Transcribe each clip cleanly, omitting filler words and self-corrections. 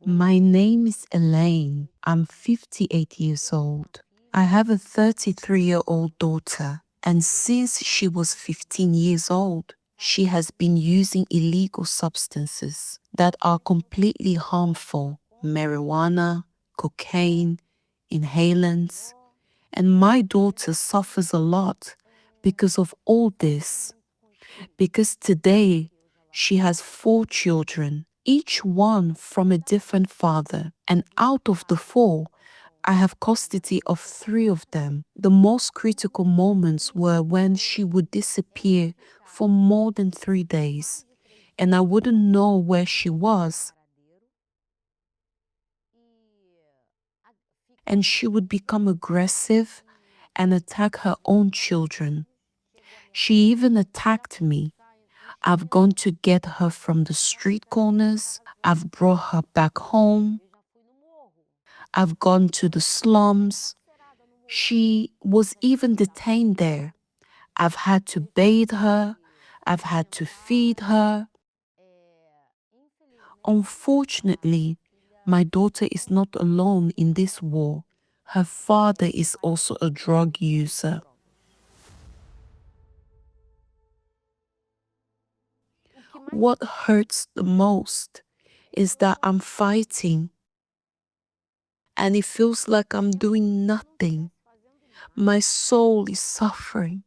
My name is Elaine. I'm 58 years old. I have a 33-year-old daughter, and since she was 15 years old, she has been using illegal substances that are completely harmful: marijuana, cocaine, inhalants. And my daughter suffers a lot because of all this. Because today she has 4 children, each one from a different father. And out of the 4, I have custody of 3 of them. The most critical moments were when she would disappear for more than 3 days, and I wouldn't know where she was. And she would become aggressive and attack her own children. She even attacked me. I've gone to get her from the street corners. I've brought her back home. I've gone to the slums. She was even detained there. I've had to bathe her. I've had to feed her. Unfortunately, my daughter is not alone in this war. Her father is also a drug user. What hurts the most is that I'm fighting and it feels like I'm doing nothing. My soul is suffering.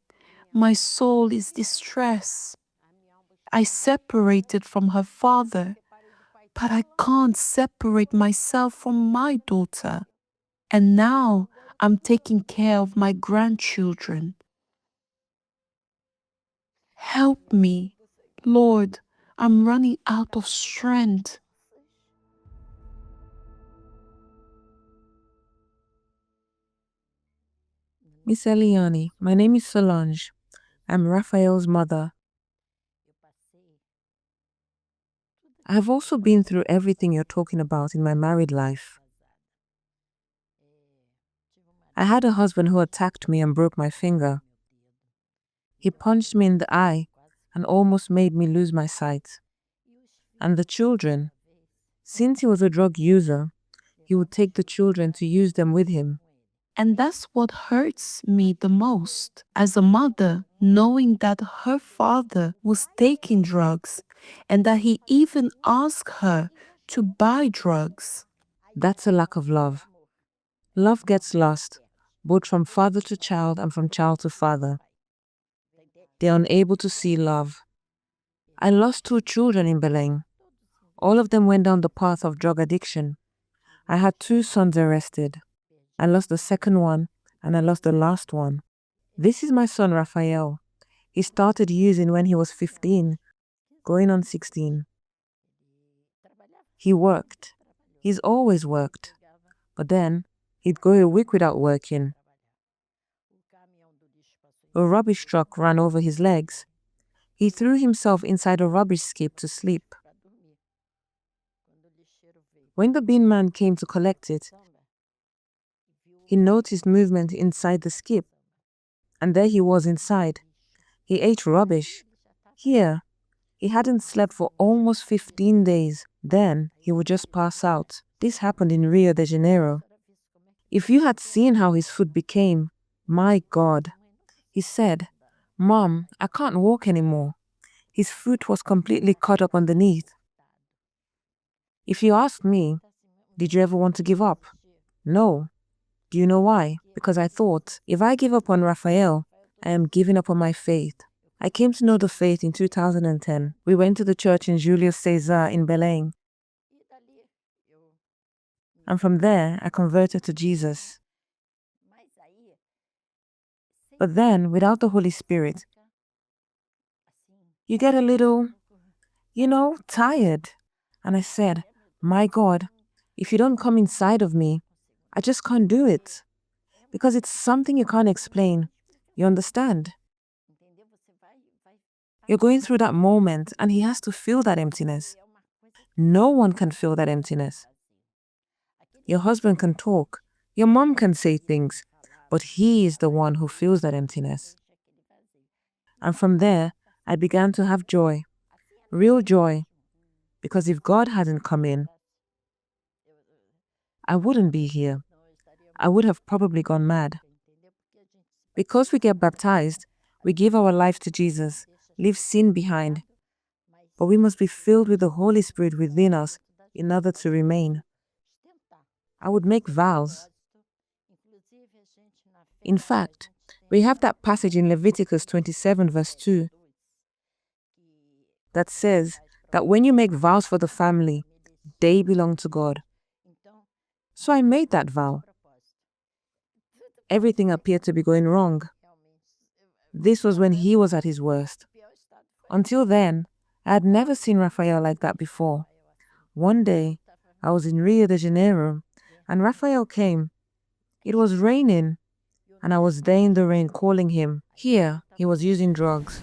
My soul is distressed. I separated from her father, but I can't separate myself from my daughter. And now I'm taking care of my grandchildren. Help me, Lord. I'm running out of strength. Miss Eliani, my name is Solange. I'm Raphael's mother. I have also been through everything you're talking about in my married life. I had a husband who attacked me and broke my finger. He punched me in the eye and almost made me lose my sight. And the children, since he was a drug user, he would take the children to use them with him. And that's what hurts me the most as a mother, knowing that her father was taking drugs and that he even asked her to buy drugs. That's a lack of love. Love gets lost, both from father to child and from child to father. They're unable to see love. I lost 2 children in Belém. All of them went down the path of drug addiction. I had 2 sons arrested. I lost the second one, and I lost the last one. This is my son, Raphael. He started using when he was 15, going on 16. He worked. He's always worked. But then, he'd go a week without working. A rubbish truck ran over his legs. He threw himself inside a rubbish skip to sleep. When the bin man came to collect it, he noticed movement inside the skip, and there he was inside. He ate rubbish. Here, he hadn't slept for almost 15 days. Then he would just pass out. This happened in Rio de Janeiro. If you had seen how his foot became, my God. He said, "Mom, I can't walk anymore." His foot was completely cut up underneath. If you ask me, did you ever want to give up? No. Do you know why? Because I thought, if I give up on Raphael, I am giving up on my faith. I came to know the faith in 2010. We went to the church in Julius Caesar in Belém. And from there, I converted to Jesus. But then, without the Holy Spirit, you get a little, tired. And I said, my God, if you don't come inside of me, I just can't do it. Because it's something you can't explain. You understand? You're going through that moment, and he has to feel that emptiness. No one can feel that emptiness. Your husband can talk. Your mom can say things. But he is the one who feels that emptiness. And from there, I began to have joy. Real joy. Because if God hadn't come in, I wouldn't be here. I would have probably gone mad. Because we get baptized, we give our life to Jesus, leave sin behind, but we must be filled with the Holy Spirit within us in order to remain. I would make vows. In fact, we have that passage in Leviticus 27 verse 2 that says that when you make vows for the family, they belong to God. So I made that vow. Everything appeared to be going wrong. This was when he was at his worst. Until then, I had never seen Raphael like that before. One day, I was in Rio de Janeiro, and Raphael came. It was raining, and I was there in the rain calling him. Here, he was using drugs.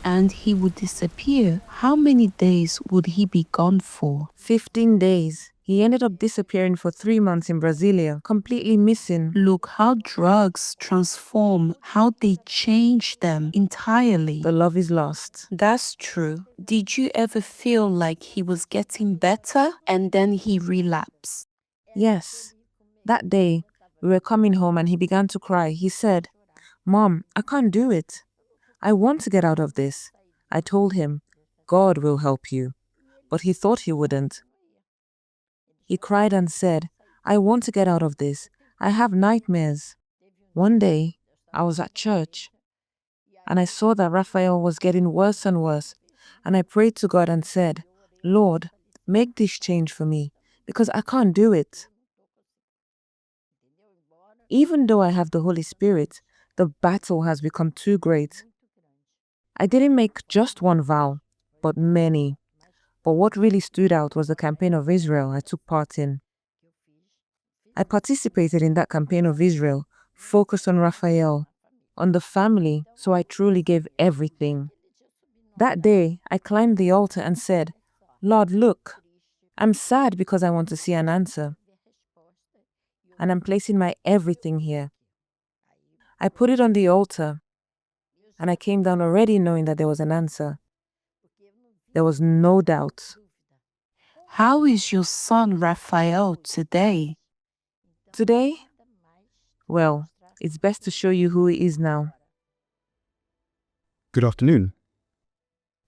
And he would disappear. How many days would he be gone for? 15 days. He ended up disappearing for 3 months in Brasilia, completely missing. Look how drugs transform, how they change them entirely. The love is lost. That's true. Did you ever feel like he was getting better and then he relapsed? Yes. That day, we were coming home and he began to cry. He said, "Mom, I can't do it. I want to get out of this." I told him, "God will help you." But he thought he wouldn't. He cried and said, "I want to get out of this. I have nightmares." One day, I was at church and I saw that Raphael was getting worse and worse. And I prayed to God and said, "Lord, make this change for me because I can't do it." Even though I have the Holy Spirit, the battle has become too great. I didn't make just one vow, but many. But what really stood out was the campaign of Israel I took part in. I participated in that campaign of Israel, focused on Raphael, on the family, so I truly gave everything. That day, I climbed the altar and said, "Lord, look, I'm sad because I want to see an answer. And I'm placing my everything here." I put it on the altar, and I came down already knowing that there was an answer. There was no doubt. How is your son Raphael today? Today, well, it's best to show you who he is now. Good afternoon.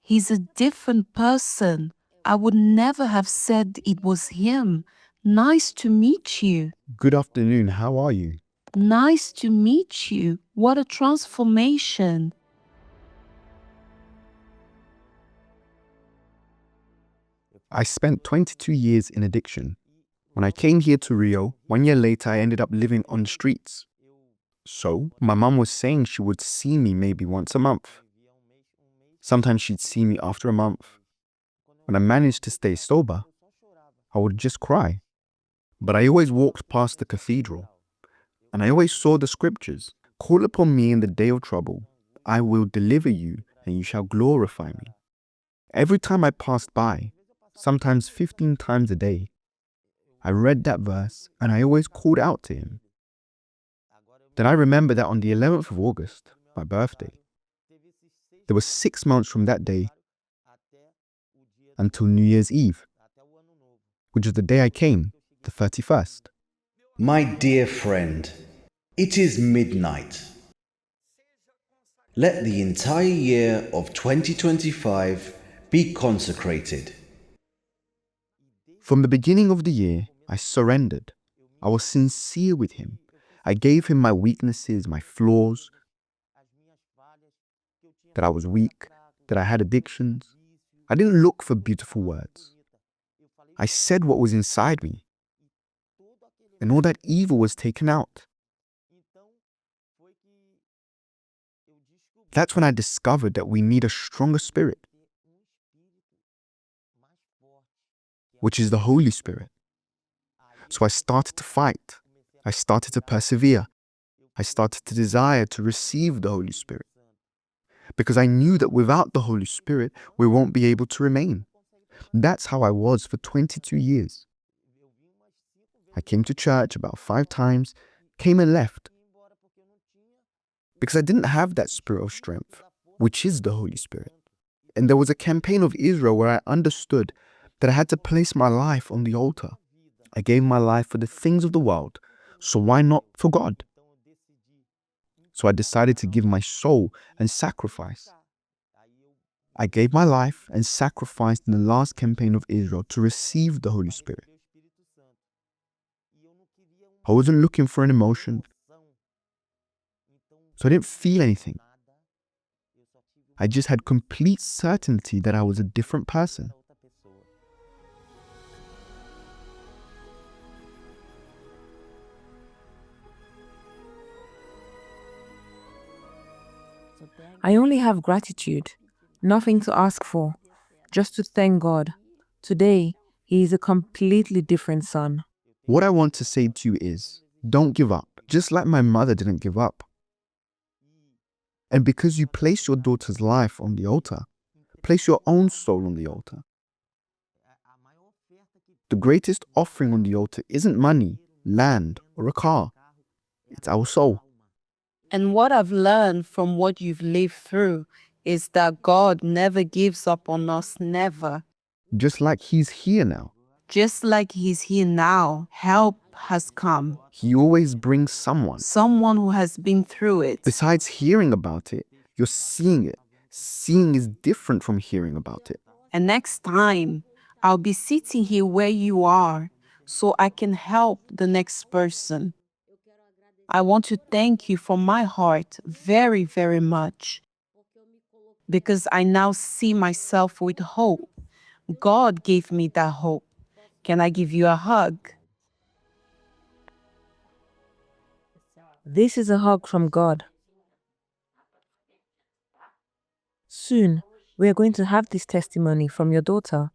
He's a different person. I would never have said it was him. Nice to meet you. Good afternoon. How are you? Nice to meet you. What a transformation. I spent 22 years in addiction. When I came here to Rio, 1 year later, I ended up living on the streets. So, my mum was saying she would see me maybe once a month. Sometimes she'd see me after a month. When I managed to stay sober, I would just cry. But I always walked past the cathedral, and I always saw the scriptures. "Call upon me in the day of trouble. I will deliver you, and you shall glorify me." Every time I passed by, sometimes 15 times a day, I read that verse, and I always called out to him. Then I remember that on the 11th of August, my birthday, there were 6 months from that day until New Year's Eve, which is the day I came, the 31st. My dear friend, it is midnight. Let the entire year of 2025 be consecrated. From the beginning of the year, I surrendered. I was sincere with him. I gave him my weaknesses, my flaws, that I was weak, that I had addictions. I didn't look for beautiful words. I said what was inside me, and all that evil was taken out. That's when I discovered that we need a stronger spirit, which is the Holy Spirit. So I started to fight. I started to persevere. I started to desire to receive the Holy Spirit, because I knew that without the Holy Spirit, we won't be able to remain. That's how I was for 22 years. I came to church about 5 times, came and left, because I didn't have that spirit of strength, which is the Holy Spirit. And there was a campaign of Israel where I understood that I had to place my life on the altar. I gave my life for the things of the world, so why not for God? So I decided to give my soul and sacrifice. I gave my life and sacrificed in the last campaign of Israel to receive the Holy Spirit. I wasn't looking for an emotion, so I didn't feel anything. I just had complete certainty that I was a different person. I only have gratitude, nothing to ask for, just to thank God. Today, he is a completely different son. What I want to say to you is, don't give up, just like my mother didn't give up. And because you place your daughter's life on the altar, place your own soul on the altar. The greatest offering on the altar isn't money, land, or a car. It's our soul. And what I've learned from what you've lived through is that God never gives up on us, never. Just like he's here now. Just like he's here now, help has come. He always brings someone. Someone who has been through it. Besides hearing about it, you're seeing it. Seeing is different from hearing about it. And next time, I'll be sitting here where you are so I can help the next person. I want to thank you from my heart very, very much, because I now see myself with hope. God gave me that hope. Can I give you a hug? This is a hug from God. Soon, we are going to have this testimony from your daughter.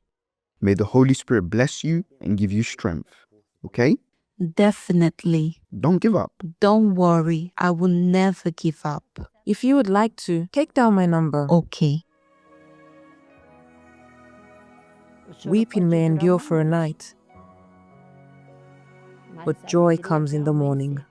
May the Holy Spirit bless you and give you strength. Okay? Definitely. Don't give up. Don't worry. I will never give up. If you would like to, take down my number. Okay. Weeping may endure for a night, but joy comes in the morning.